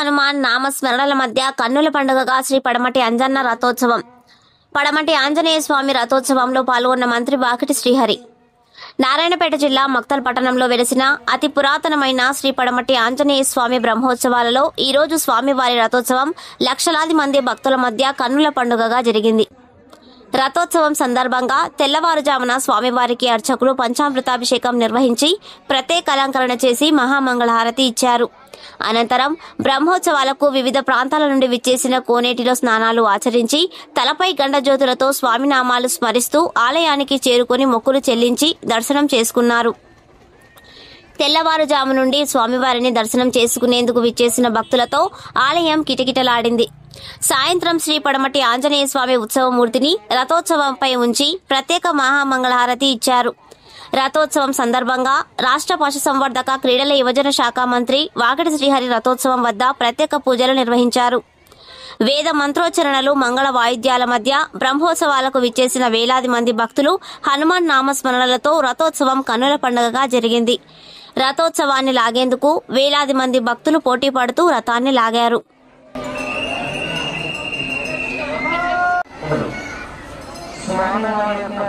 హనుమాన్ నామస్మరణల మధ్య కన్నుల పండుగగా శ్రీ పడమటి అంజన్న రథోత్సవం. పడమటి ఆంజనేయ స్వామి రథోత్సవంలో పాల్గొన్న మంత్రి వాకిటి శ్రీహరి. నారాయణపేట జిల్లా మక్తల్ పట్టణంలో వెలిసిన అతి పురాతనమైన శ్రీ పడమటి ఆంజనేయ స్వామి బ్రహ్మోత్సవాలలో ఈరోజు స్వామివారి రథోత్సవం లక్షలాది మంది భక్తుల మధ్య కన్నుల పండుగగా జరిగింది. రథోత్సవం సందర్భంగా తెల్లవారుజామున స్వామివారికి అర్చకులు పంచామృతాభిషేకం నిర్వహించి ప్రత్యేక అలంకరణ చేసి మహామంగళహారతి ఇచ్చారు. అనంతరం బ్రహ్మోత్సవాలకు వివిధ ప్రాంతాల నుండి విచ్చేసిన కోనేటిలో స్నానాలు ఆచరించి తలపై గండజ్యోతులతో స్వామినామాలు స్మరిస్తూ ఆలయానికి చేరుకుని మొక్కులు చెల్లించి దర్శనం చేసుకున్నారు. తెల్లవారుజాము నుండి స్వామివారిని దర్శనం చేసుకునేందుకు విచ్చేసిన భక్తులతో ఆలయం కిటకిటలాడింది. సాయంత్రం శ్రీ పడమటి ఆంజనేయ స్వామి ఉత్సవమూర్తిని రథోత్సవంపై ఉంచి ప్రత్యేక మహామంగళహారతి ఇచ్చారు. రథోత్సవం సందర్భంగా రాష్ట్ర పశుసంవర్ధక క్రీడల యువజన శాఖ మంత్రి వాకిటి శ్రీహరి రథోత్సవం వద్ద ప్రత్యేక పూజలు నిర్వహించారు. వేద మంత్రోచ్చరణలు, మంగళ వాయిద్యాల మధ్య బ్రహ్మోత్సవాలకు విచ్చేసిన వేలాది మంది భక్తులు హనుమాన్ నామస్మరణలతో రథోత్సవం కన్నుల పండుగగా జరిగింది. రథోత్సవాన్ని లాగేందుకు వేలాది మంది భక్తులు పోటీ పడుతూ రథాన్ని లాగారు. స్వామివారి యొక్క